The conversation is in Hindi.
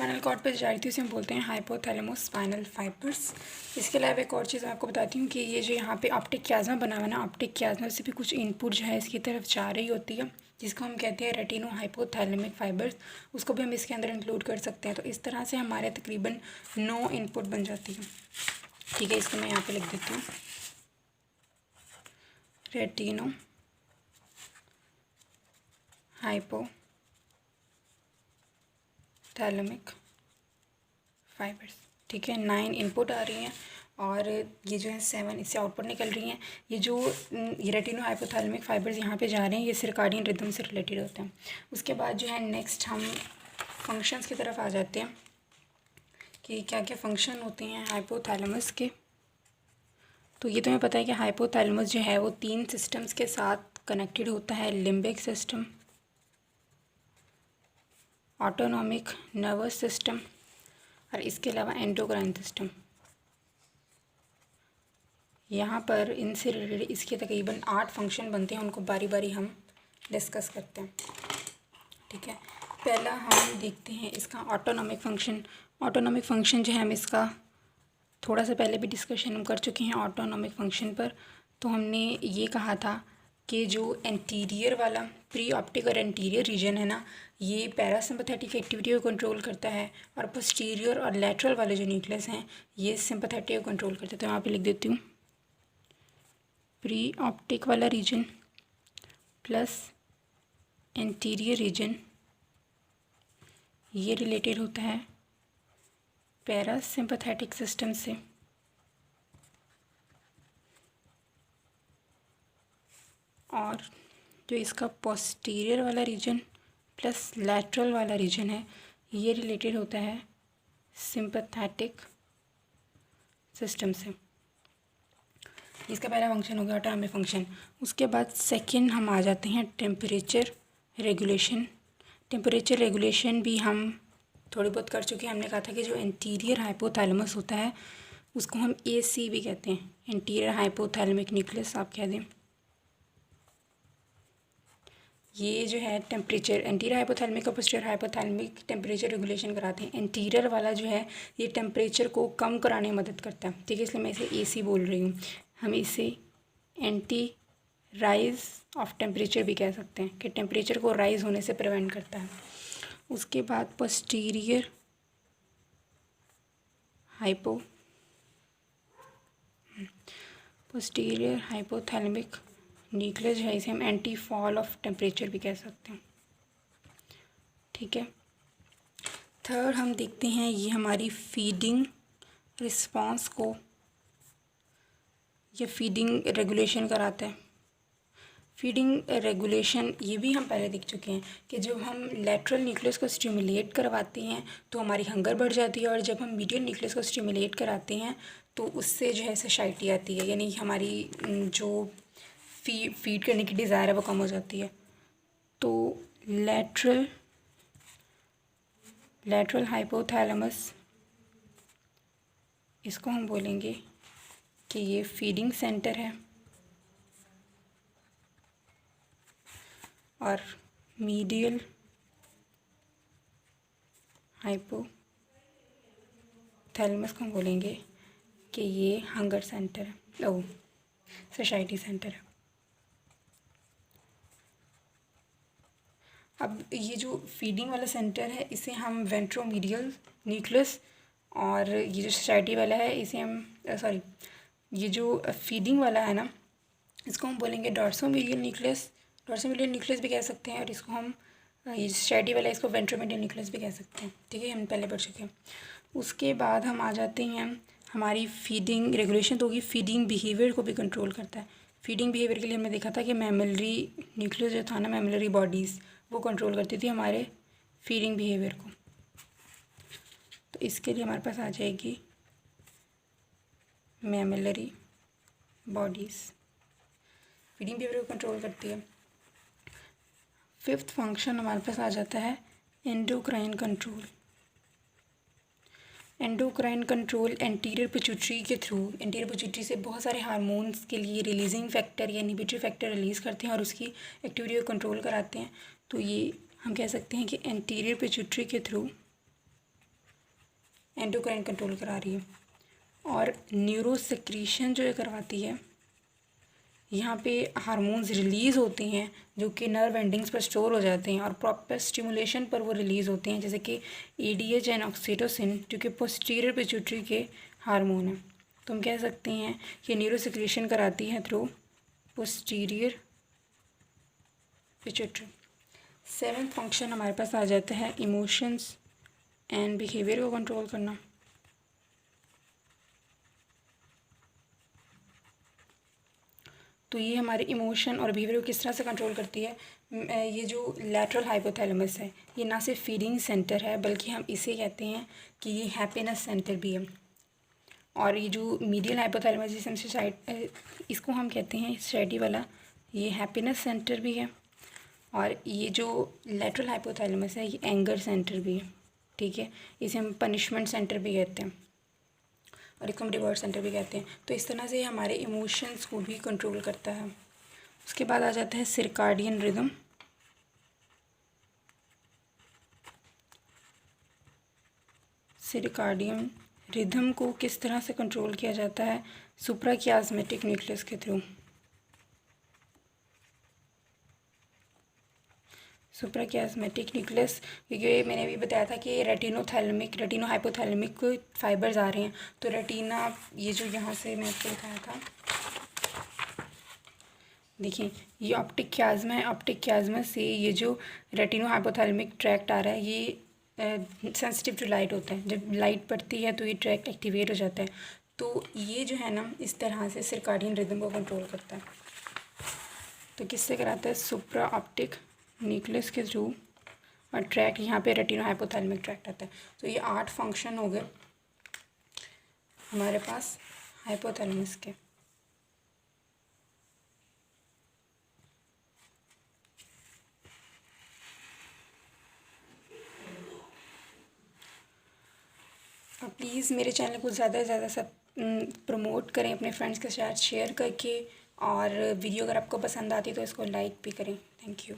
स्पाइनल कॉर्ड पर जा रही थी उसे हम बोलते हैं हाइपोथैलेमस स्पाइनल फाइबर्स। इसके अलावा एक और चीज़ मैं आपको बताती हूँ कि ये जो यहाँ पे ऑप्टिक क्याज्मा बना हुआ ना, ऑप्टिक क्याज्मा से भी कुछ इनपुट जो है इसकी तरफ जा रही होती है, जिसको हम कहते हैं रेटिनो हाइपोथैलेमिक फाइबर्स। उसको भी हम इसके अंदर इंक्लूड कर सकते हैं। तो इस तरह से हमारे तकरीबन 9 इनपुट बन जाती है। ठीक है, इसको मैं यहाँ पे लिख देती हूँ, रेटिनो हाइपोथैलेमिक फाइबर्स। ठीक है, 9 इनपुट आ रही हैं और ये जो है 7 इससे आउटपुट निकल रही हैं। ये जो रेटिनो हाइपोथैलेमिक फाइबर्स यहाँ पे जा रहे हैं ये सर्काडियन रिदम से रिलेटेड होते हैं। उसके बाद जो है नेक्स्ट हम फंक्शंस की तरफ आ जाते हैं कि क्या क्या फंक्शन होते हैं हाइपोथैलेमस के। तो ये तुम्हें पता है कि हाइपोथैलेमस जो है वो 3 सिस्टम्स के साथ कनेक्टेड होता है, limbic system, autonomic nervous system और इसके अलावा एंडोक्राइन सिस्टम। यहाँ पर इनसे रिलेटेड इसके तकरीबन 8 फंक्शन बनते हैं, उनको बारी बारी हम डिस्कस करते हैं। ठीक है, पहला हम देखते हैं इसका ऑटोनॉमिक फ़ंक्शन। ऑटोनॉमिक फ़ंक्शन जो है हम इसका थोड़ा सा पहले भी डिस्कशन हम कर चुके हैं ऑटोनॉमिक फ़ंक्शन पर। तो हमने ये कहा था कि जो एंटीरियर वाला प्री ऑप्टिक और एंटीरियर रीजन है ना, ये पैरासिम्पथेटिक एक्टिविटी को कंट्रोल करता है और पोस्टीरियर और लैटरल वाले जो न्यूक्लियस हैं ये सिंपैथेटिक को कंट्रोल करते हैं। तो यहाँ पे लिख देती हूँ प्री ऑप्टिक वाला रीजन प्लस एंटीरियर रीजन ये रिलेटेड होता है पैरासिम्पथेटिक सिस्टम से और जो इसका पोस्टीरियर वाला रीजन प्लस लैटरल वाला रीजन है ये रिलेटेड होता है सिंपैथेटिक सिस्टम से। इसका पहला फंक्शन हो गया ऑटोनॉमिक फंक्शन। उसके बाद सेकंड हम आ जाते हैं टेम्परेचर रेगुलेशन। टेम्परेचर रेगुलेशन भी हम थोड़ी बहुत कर चुके हैं। हमने कहा था कि जो एंटीरियर हाइपोथैलेमस होता है उसको हम AC भी कहते हैं, एंटीरियर हाइपोथैलेमिक न्यूक्लियस आप कह दें। ये जो है टेम्परेचर एंटीरियर हाइपोथैलेमिक और पोस्टीरियर हाइपोथैलेमिक टेम्परेचर रेगुलेशन कराते हैं। एंटीरियर वाला जो है ये टेम्परेचर को कम कराने में मदद करता है। ठीक है, इसलिए मैं इसे AC बोल रही हूँ। हम इसे एंटी राइज ऑफ टेम्परेचर भी कह सकते हैं कि टेम्परेचर को राइज होने से प्रिवेंट करता है। उसके बाद पोस्टीरियर हाइपोथैलेमिक न्यूक्लियस जो है इसे हम एंटी फॉल ऑफ टेम्परेचर भी कह सकते हैं। ठीक है, थर्ड हम देखते हैं ये हमारी फीडिंग रिस्पांस को ये फीडिंग रेगुलेशन कराता है। फीडिंग रेगुलेशन ये भी हम पहले देख चुके हैं कि जब हम लेटरल न्यूक्लियस को स्टिमुलेट करवाते हैं तो हमारी हंगर बढ़ जाती है और जब हम मीडियल न्यूक्लियस को स्टिमुलेट कराते हैं तो उससे जो है सशाइटी आती है, यानी हमारी जो फीड करने की डिज़ायर है वो कम हो जाती है। तो लेटरल हाइपोथैलेमस इसको हम बोलेंगे कि ये फीडिंग सेंटर है और मीडियल हाइपोथैलेमस को हम बोलेंगे कि ये हंगर सेंटर है, सशाइटी सेंटर है। अब ये जो फीडिंग वाला सेंटर है इसे हम वेंट्रोमीडियल न्यूक्लियस और ये जो सशाइटी वाला है इसे हम ये जो फीडिंग वाला है ना इसको हम बोलेंगे डॉर्सोमीडियल न्यूक्लियस। डॉर्सोमीडियल न्यूक्लियस भी कह सकते हैं और इसको हम ये सशाइटी वाला इसको वेंट्रोमीडियल न्यूक्लियस भी कह सकते हैं। ठीक है, हम पहले पढ़ चुके हैं। उसके बाद हम आ जाते हैं हमारी फीडिंग रेगुलेशन तो होगी, फीडिंग बिहेवियर को भी कंट्रोल करता है। फीडिंग बिहेवियर के लिए हमने देखा था कि मैमलरी न्यूक्लियस जो था ना, मैमलरी बॉडीज़ वो कंट्रोल करती थी हमारे फीडिंग बिहेवियर को। तो इसके लिए हमारे पास आ जाएगी मैमलरी बॉडीज़, फीडिंग बिहेवियर को कंट्रोल करती है। फिफ्थ फंक्शन हमारे पास आ जाता है endocrine control. Endocrine control anterior pituitary के थ्रू, एंटीरियर पिट्यूटरी से बहुत सारे हार्मोन्स के लिए रिलीजिंग फैक्टर या इनहिबिटरी फैक्टर रिलीज़ करते हैं और उसकी एक्टिविटी को कंट्रोल कराते हैं। तो ये हम कह सकते हैं कि एंटीरियर पिट्यूटरी के थ्रू एंडोक्राइन कंट्रोल करा रही है। और न्यूरो सेक्रीशन जो ये करवाती है, यहाँ पे हार्मोन्स रिलीज़ होते हैं जो कि नर्व एंडिंग्स पर स्टोर हो जाते हैं और प्रॉपर स्टिमुलेशन पर वो रिलीज़ होते हैं, जैसे कि ADH एंड ऑक्सीटोसिन, जो कि पोस्टीरियर पिट्यूटरी के हार्मोन हैं। तो हम कह सकते हैं कि न्यूरो सेक्रीशन कराती है through posterior pituitary. 7th function हमारे पास आ जाता है इमोशंस एंड बिहेवियर को कंट्रोल करना। तो ये हमारे इमोशन और बिहेवियर को किस तरह से कंट्रोल करती है। ये जो लैटरल हाइपोथैलेमस है, ये ना सिर्फ फीलिंग सेंटर है बल्कि हम इसे कहते हैं कि ये हैप्पीनेस सेंटर भी है। और ये जो मीडियल हाइपोथैलेमस जिसे हम साइड, इसको हम कहते हैं स्टडी वाला, ये हैप्पीनेस सेंटर भी है। और ये जो लैटरल हाइपोथैलेमस है, ये एंगर सेंटर भी है, ठीक है। इसे हम पनिशमेंट सेंटर भी कहते हैं और इसको हम रिवॉर्ड सेंटर भी कहते हैं। तो इस तरह से ये हमारे इमोशंस को भी कंट्रोल करता है। उसके बाद आ जाता है सर्काडियन रिदम। सर्काडियन रिदम को किस तरह से कंट्रोल किया जाता है, सुप्राकियास्मेटिक न्यूक्लियस के थ्रू। सुप्राकियास्मेटिक न्यूक्लियस, क्योंकि मैंने भी बताया था कि रेटिनो हाइपोथैलेमिक फाइबर्स आ रहे हैं। तो रेटिना, ये जो यहाँ से मैं आपको दिखाया था, देखिए ये ऑप्टिक क्याज्मा है। ऑप्टिक क्याज्मा से ये जो रेटिनो हाइपोथैलेमिक ट्रैक्ट आ रहा है, ये सेंसिटिव टू लाइट होता है। जब लाइट पड़ती है तो ये ट्रैक्ट एक्टिवेट हो जाता है। तो ये जो है ना, इस तरह से सर्काडियन रिदम को कंट्रोल करता है। तो किससे कराता है, सुप्रा ऑप्टिक न्यूक्लियस के थ्रू। और ट्रैक्ट यहाँ पे रेटिनो हाइपोथैलेमिक ट्रैक्ट आता है। तो ये 8 फंक्शन हो गए हमारे पास हाइपोथैलेमस के। प्लीज़ मेरे चैनल को ज़्यादा से ज़्यादा सब प्रमोट करें अपने फ्रेंड्स के साथ शेयर करके, और वीडियो अगर आपको पसंद आती है तो इसको लाइक भी करें। Thank you.